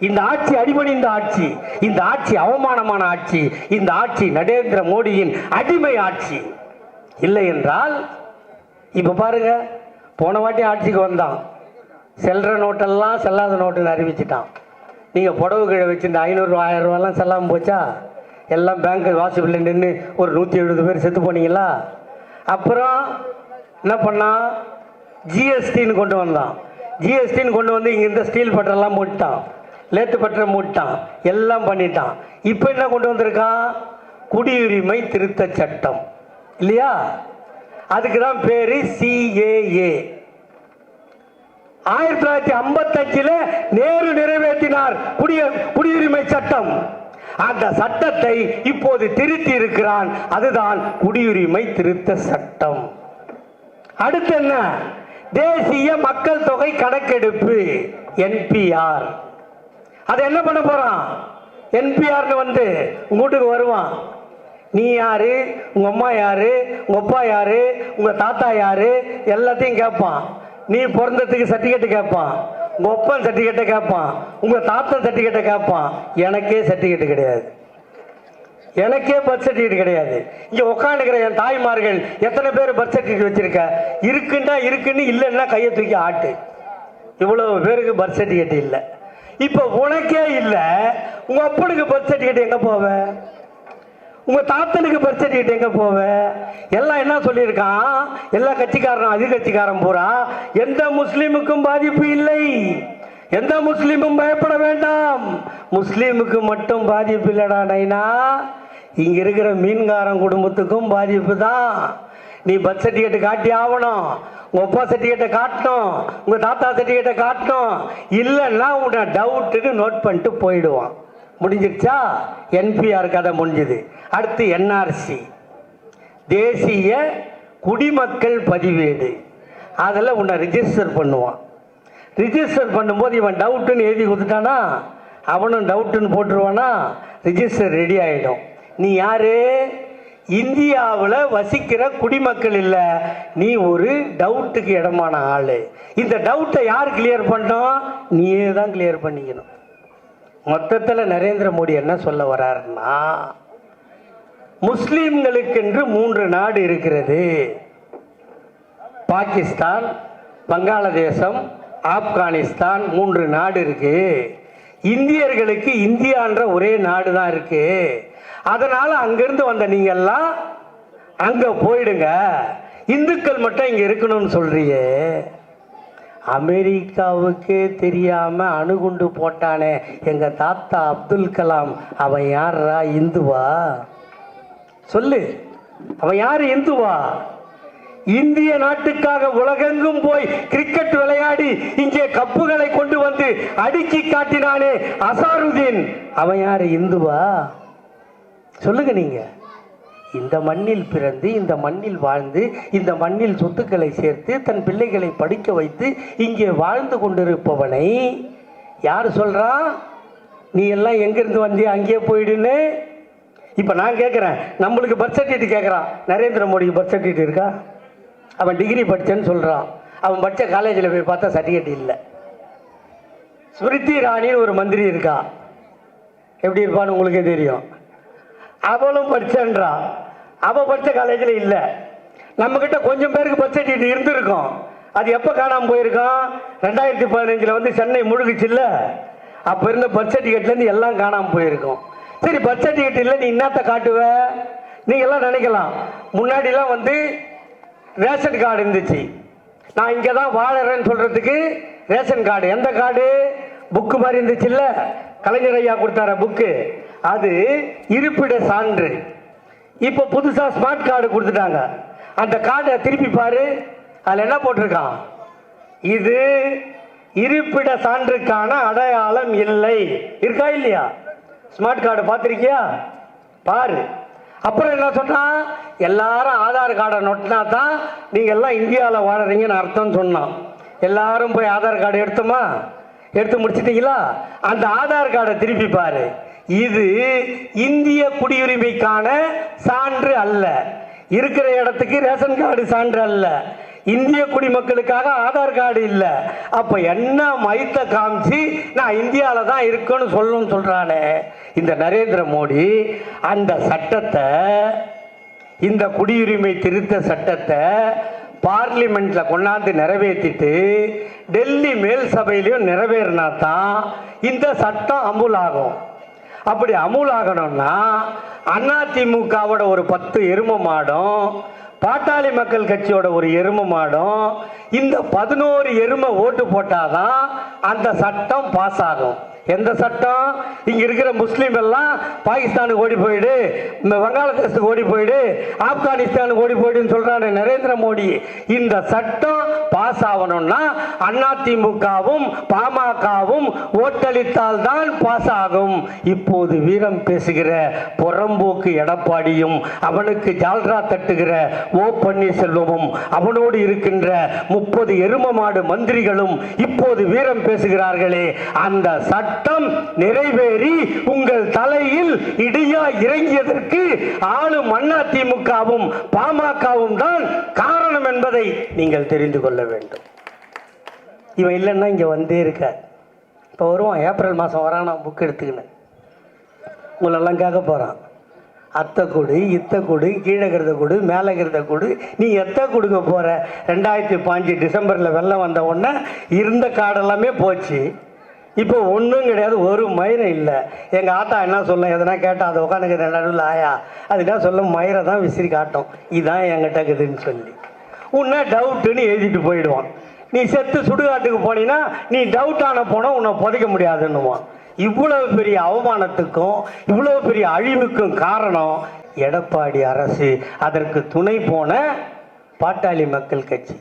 இந்த ஆட்சி அடிபணிந்த ஆட்சி, இந்த ஆட்சி அவமானமான ஆட்சி, இந்த ஆட்சி நரேந்திர மோடியின் அடிமை ஆட்சி. இல்லை என்றால் இப்ப பாருங்க, போன வாட்டி ஆட்சிக்கு வந்தான், செல்ற நோட்டெல்லாம் செல்லாத நோட்டுன்னு அறிவிச்சிட்டான். நீங்க புடவு கீழே வச்சிருந்த 500 1000 ரூபாயெல்லாம் செல்லாமல் போச்சா? எல்லாம் பேங்க் வாசப்பில் நின்று ஒரு 170 பேர் செத்து போனீங்களா? அப்புறம் என்ன பண்ணா? ஜிஎஸ்டின்னு கொண்டு வந்தான். ஜிஎஸ்டின்னு கொண்டு வந்து இங்க இந்த ஸ்டீல் பட்டரெல்லாம் மூட்டான், லேத்து பட்டரை மூட்டான், எல்லாம் பண்ணிட்டான். இப்போ என்ன கொண்டு வந்திருக்கான்? குடியுரிமை திருத்த சட்டம் இல்லையா? அதுக்கு தான் பேரு CAA. 1955 நேரு நிறைவேற்றினார் குடியுரிமை சட்டம். அந்த சட்டத்தை இப்போது திருத்தி இருக்கிறான். அதுதான் குடியுரிமை திருத்த சட்டம். அடுத்து என்ன? தேசிய மக்கள் தொகை கணக்கெடுப்பு, NPR. அது என்ன பண்ண போறான்? NPRனு வந்து வீட்டுக்கு வருவான். நீ யாரு, உங்க அம்மா யாரு, உங்க அப்பா யாரு, உங்க தாத்தா யாரு, எல்லாத்தையும் கேட்பான். நீ பிறந்ததுக்கு சர்டிஃபிகேட் கேட்பான், உங்க அப்பன் சர்டிஃபிகேட்டை கேட்பான், உங்க தாத்தன் சர்டிஃபிகேட்டை கேட்பான். எனக்கே சர்டிஃபிகேட் கிடையாது, எனக்கே பர்த் சர்டிஃபிகேட் கிடையாது. இங்க உட்காந்துக்கிற என் தாய்மார்கள் எத்தனை பேர் பர்த் சர்டிஃபிகேட் வச்சிருக்க? இருக்குன்னா இருக்குன்னு, இல்லைன்னா கையை தூக்கி ஆட்டு. இவ்வளவு பேருக்கு பர்த் சர்டிஃபிகேட் இல்லை. இப்ப உனக்கே இல்லை, உங்க அப்பனுக்கு பர்த் சர்டிஃபிகேட் எங்க போவ? உங்க தாத்தனுக்கு பர்த் சர்டிஃபிகேட் எங்க போவ? எல்லாம் என்ன சொல்லியிருக்கான்? எல்லா கட்சிக்காரனும் அதிகட்சிக்காரன் பூரா எந்த முஸ்லீமுக்கும் பாதிப்பு இல்லை, எந்த முஸ்லீமும் பயப்பட வேண்டாம், முஸ்லீமுக்கு மட்டும் பாதிப்பு இல்லடா நைனா, இங்க இருக்கிற மீன்காரன் குடும்பத்துக்கும் பாதிப்பு தான். நீ பர்த் சர்டிஃபிகேட் காட்டி ஆகணும், உங்க அப்பா சர்டிஃபிகேட்டை காட்டணும், உங்க தாத்தா சர்டிஃபிகேட்டை காட்டணும். இல்லைன்னா உன்னை டவுட்டுன்னு நோட் பண்ணிட்டு போயிடுவான். முடிஞ்சிருச்சா? NPR கதை முடிஞ்சது. அடுத்து NRC, தேசிய குடிமக்கள் பதிவேடு. அதில் உன்னை ரிஜிஸ்டர் பண்ணுவான். ரிஜிஸ்டர் பண்ணும்போது இவன் டவுட்டுன்னு எழுதி கொடுத்துட்டானா, அவனும் டவுட்டுன்னு போட்டுருவானா, ரிஜிஸ்டர் ரெடி ஆகிடும். நீ யாரு? இந்தியாவில் வசிக்கிற குடிமக்கள் இல்லை, நீ ஒரு டவுட்டுக்கு இடமான ஆளு. இந்த டவுட்டை யார் கிளியர் பண்ணோம்? நீயே தான் கிளியர் பண்ணிக்கணும். மொத்தத்தில் நரேந்திர மோடி என்ன சொல்ல வர்றாருன்னா, முஸ்லிம்களுக்கென்று 3 நாடு இருக்கிறது. பாகிஸ்தான், வங்காளதேசம், ஆப்கானிஸ்தான் 3 நாடு இருக்கு. இந்தியர்களுக்கு இந்தியான்ற ஒரே நாடு தான் இருக்கு. அதனால அங்கிருந்து வந்த நீங்க எல்லாம் அங்க போயிடுங்க, இந்துக்கள் மட்டும் இங்க இருக்கணும்னு சொல்றியே. அமெரிக்காவுக்கே தெரியாம அணுகுண்டு போட்டானே எங்க தாத்தா அப்துல் கலாம், அவன் யாரா? இந்துவா? சொல்லு, அவன் யாரு? இந்துவா? இந்திய நாட்டுக்காக உலகெங்கும் போய் கிரிக்கெட் விளையாடி இங்கே கப்புகளை கொண்டு வந்து அடுக்கி காட்டினானே அசாருதீன், அவன் யாரு? இந்துவா? சொல்லுங்க நீங்க. இந்த மண்ணில் பிறந்து, இந்த மண்ணில் வாழ்ந்து, இந்த மண்ணில் சொத்துக்களை சேர்த்து தன் பிள்ளைகளை படிக்க வைத்து இங்கே வாழ்ந்து கொண்டிருப்பவனை யார் சொல்றா நீ எல்லாம் எங்கிருந்து வந்தியா அங்கேயே போயிடுன்னு? இப்ப நான் கேட்கிறேன், நம்மளுக்கு பர்த் சர்டிஃபிகேட் கேட்கறான். நரேந்திர மோடிக்கு பர்த் சர்டிஃபிகேட் இருக்கா? அவன் டிகிரி படிச்சேன்னு சொல்றான். அவன் படிச்ச காலேஜில் போய் பார்த்தா சர்டிஃபிகேட் இல்லை. ஸ்மிருதி இரானின்னு ஒரு மந்திரி இருக்கா, எப்படி இருப்பான்னு உங்களுக்கே தெரியும். அவளும் படிச்சேன்றா, அவ படிச்ச காலேஜில் இல்லை. நம்ம கிட்ட கொஞ்சம் பேருக்கு பர்த் சர்டிஃபிகேட் இருந்திருக்கும். அது எப்போ காணாமல் போயிருக்கோம்? 2015 வந்து சென்னை முழுகுச்சு இல்லை, அப்போ இருந்த பர்த் சர்டிஃபிகேட்லேருந்து எல்லாம் காணாமல் போயிருக்கும். சரி, பர்த் சர்டிஃபிகேட் இல்லை, நீ என்னத்தை காட்டுவ? நீங்க எல்லாம் நினைக்கலாம், முன்னாடிலாம் வந்து ரேஷன் கார்டு இருந்துச்சு, நான் இங்கே தான் வாழறேன்னு சொல்றதுக்கு ரேஷன் கார்டு. எந்த கார்டு? புக்கு மாதிரி இருந்துச்சு இல்லை, கலைஞர் ஐயா கொடுத்தார புக்கு, அது இருப்பிட சான்று. இப்போ புதுசா ஸ்மார்ட் கார்டு கொடுத்துட்டாங்க. அந்த கார்டை திருப்பி பாரு, அதில் என்ன போட்டிருக்கான்? இது இருப்பிட சான்றுக்கான அடையாளம் இல்லை. இருக்கா இல்லையா? ஸ்மார்ட் கார்டு பார்த்திருக்கியா? பாரு. அப்புறம் என்ன சொன்னா, எல்லாரும் ஆதார் கார்டை நொட்டினா தான் நீங்க எல்லாம் இந்தியாவில் வாழறீங்கன்னு அர்த்தம் சொன்னான். எல்லாரும் போய் ஆதார் கார்டு எடுத்தோமா? எடுத்து முடிச்சிட்டீங்களா? அந்த ஆதார் கார்டை திருப்பி பாரு. இது இந்திய குடியுரிமைக்கான சான்று அல்ல. இருக்கிற இடத்துக்கு ரேஷன் கார்டு சான்று அல்ல. இந்திய குடிமக்களுக்காக ஆதார் கார்டு இல்லை. அப்ப என்ன மைத்த காமிச்சு நான் இந்தியாவில் தான் இருக்கேன்னு சொல்லணும்னு சொல்றானே இந்த நரேந்திர மோடி. அந்த சட்டத்தை, இந்த குடியுரிமை திருத்த சட்டத்தை பார்லிமெண்ட்ல கொண்டாந்து நிறைவேற்றிட்டு டெல்லி மேல் சபையிலையும் நிறைவேறினா தான் இந்த சட்டம் அமுலாகும். அப்படி அமுலாகணும்னா அதிமுகவோட ஒரு 10 எரும மாடும், பாட்டாளி மக்கள் கட்சியோட ஒரு எரும மாடும், இந்த 11 எருமை ஓட்டு போட்டாதான் அந்த சட்டம் பாஸ் ஆகும். எந்த சட்டம்? இங்க இருக்கிற முஸ்லீம் எல்லாம் பாகிஸ்தானுக்கு ஓடி போயிடு, வங்காளதேசத்துக்கு ஓடி போயிடு, ஆப்கானிஸ்தானுக்கு ஓடி போயிடுன்னு சொல்றாரு நரேந்திர மோடி. இந்த சட்டம் பாஸ் ஆகணும்னா அதிமுகவும் பாமகவும் ஓட்டளித்தால் தான் பாஸ் ஆகும். இப்போது வீரம் பேசுகிற புறம்போக்கு எடப்பாடியும் அவனுக்கு ஜால்ரா தட்டுகிற ஓ பன்னீர்செல்வமும் அவனோடு இருக்கின்ற 30 எரும மாடு மந்திரிகளும் இப்போது வீரம் பேசுகிறார்களே, அந்த சட்டம் நிறைவேறி உங்கள் தலையில் இடியா இறங்கியதற்கு ஆளும் அதிமுகவும் பாமகவும் தான் காரணம் என்பதை நீங்கள் தெரிந்து கொள்ள வேண்டும். இவன் இல்லைன்னா இங்க வந்தே இருக்க. இப்போ வருவான், ஏப்ரல் மாதம் வரான், நான் புக் எடுத்துக்கினேன், உங்களெல்லாம் கேட்க போகிறான். அத்தை கொடு, இத்தை கொடு, கீழகிறத கொடு, மேலேகிறத கொடு, நீ எத்தை கொடுக்க போகிற? 2005 டிசம்பரில் வெள்ளம் வந்த உடனே இருந்த காடெல்லாமே போச்சு. இப்போ ஒன்றும் கிடையாது, ஒரு மயிரை இல்லை. எங்கள் ஆத்தா என்ன சொல்லும், எதனா கேட்டால் அதை உட்காந்துக்கிற நடுவில் ஆயா அது என்ன சொல்லும், மயிரை தான் விசிறி காட்டும், இதுதான் என்கிட்ட இருக்குதுன்னு சொல்லி உன்னை டவுட்டுன்னு எழுதிட்டு போயிடுவான். நீ செத்து சுடுகாட்டுக்கு போனீங்கன்னா நீ டவுட்டான போனால் உன்னை புதைக்க முடியாதுன்னுவான். இவ்வளவு பெரிய அவமானத்துக்கும் இவ்வளவு பெரிய அழிவுக்கும் காரணம் எடப்பாடி அரசு, அதற்கு துணை போன பாட்டாளி மக்கள் கட்சி.